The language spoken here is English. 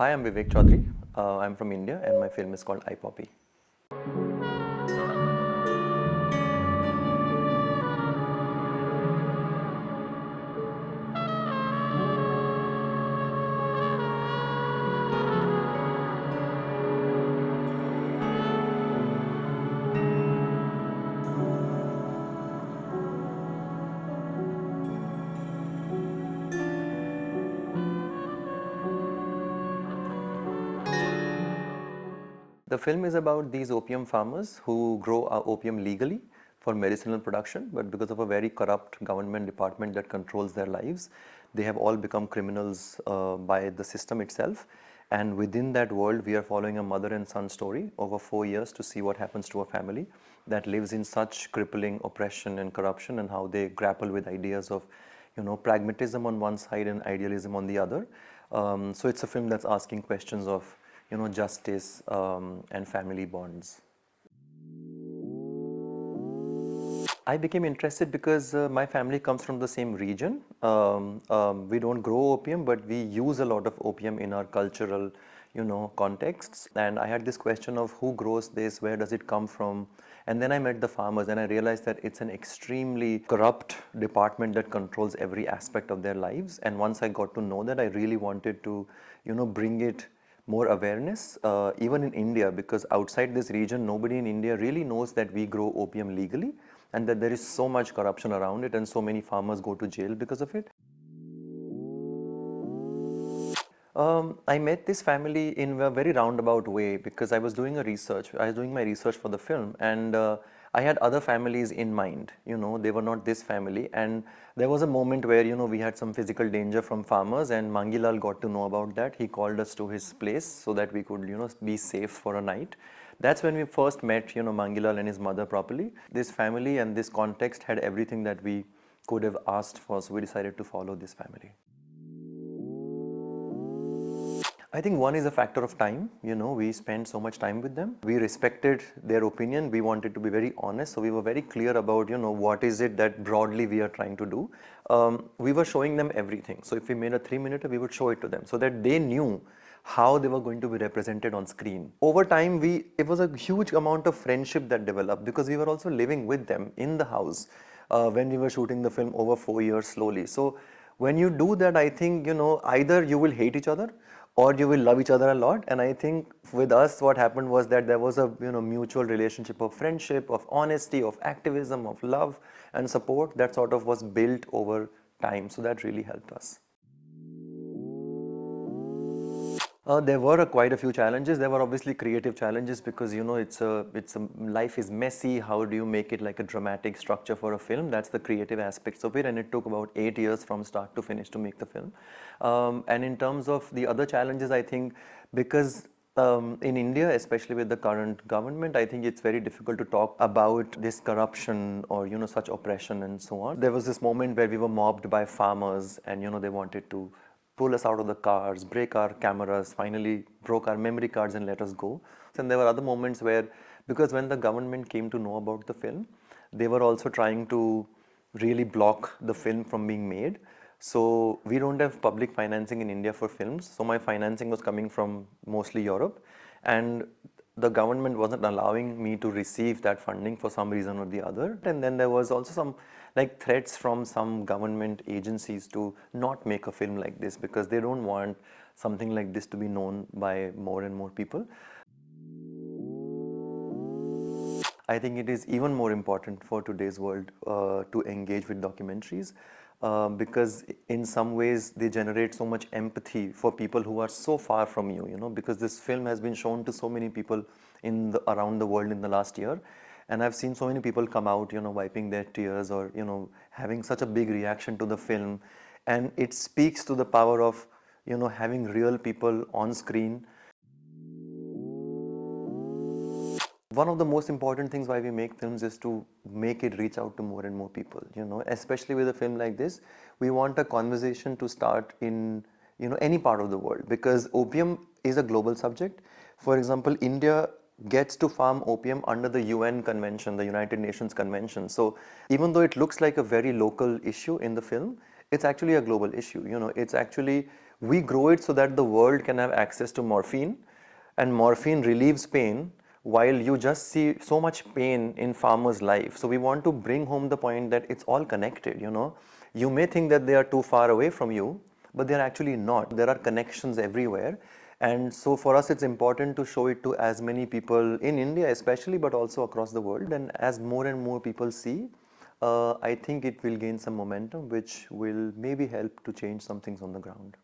Hi, I'm Vivek Chaudhary. I'm from India and my film is called I Poppy. The film is about these opium farmers who grow opium legally for medicinal production, but because of a very corrupt government department that controls their lives, they have all become criminals by the system itself. And within that world, we are following a mother and son story over 4 years to see what happens to a family that lives in such crippling oppression and corruption, and how they grapple with ideas of, pragmatism on one side and idealism on the other. So it's a film that's asking questions of justice and family bonds. I became interested because my family comes from the same region. We don't grow opium, but we use a lot of opium in our cultural, contexts. And I had this question of who grows this, where does it come from? And then I met the farmers and I realized that it's an extremely corrupt department that controls every aspect of their lives. And once I got to know that, I really wanted to, bring it more awareness, even in India, because outside this region, nobody in India really knows that we grow opium legally and that there is so much corruption around it and so many farmers go to jail because of it. I met this family in a very roundabout way because I was doing my research for the film, and I had other families in mind, they were not this family. And there was a moment where, we had some physical danger from farmers, and Mangilal got to know about that. He called us to his place so that we could, be safe for a night. That's when we first met, Mangilal and his mother properly. This family and this context had everything that we could have asked for, so we decided to follow this family. I think one is a factor of time. We spent so much time with them. We respected their opinion. We wanted to be very honest. So we were very clear about, what is it that broadly we are trying to do. We were showing them everything. So if we made a 3-minute, we would show it to them so that they knew how they were going to be represented on screen. Over time, it was a huge amount of friendship that developed because we were also living with them in the house when we were shooting the film over 4 years slowly. So when you do that, I think, either you will hate each other or you will love each other a lot. And I think with us, what happened was that there was a mutual relationship of friendship, of honesty, of activism, of love and support that sort of was built over time. So that really helped us. There were quite a few challenges. There were obviously creative challenges because life is messy. How do you make it like a dramatic structure for a film? That's the creative aspects of it, and it took about 8 years from start to finish to make the film. And in terms of the other challenges, I think because in India, especially with the current government, I think it's very difficult to talk about this corruption or such oppression and so on. There was this moment where we were mobbed by farmers, and they wanted to pull us out of the cars, break our cameras, finally broke our memory cards and let us go. And there were other moments where, because when the government came to know about the film, they were also trying to really block the film from being made. So we don't have public financing in India for films. So my financing was coming from mostly Europe, and the government wasn't allowing me to receive that funding for some reason or the other. And then there was also some threats from some government agencies to not make a film like this because they don't want something like this to be known by more and more people. I think it is even more important for today's world to engage with documentaries because in some ways they generate so much empathy for people who are so far from you, because this film has been shown to so many people around the world in the last year. And I've seen so many people come out, wiping their tears or, having such a big reaction to the film. And it speaks to the power of, having real people on screen. One of the most important things why we make films is to make it reach out to more and more people, especially with a film like this. We want a conversation to start in, any part of the world because opium is a global subject. For example, India gets to farm opium under the UN convention, the United Nations convention. So even though it looks like a very local issue in the film, it's actually a global issue. It's actually, we grow it so that the world can have access to morphine, and morphine relieves pain, while you just see so much pain in farmers' life. So we want to bring home the point that it's all connected. You may think that they are too far away from you, but they're actually not. There are connections everywhere. And so for us, it's important to show it to as many people in India especially, but also across the world. And as more and more people see, I think it will gain some momentum, which will maybe help to change some things on the ground.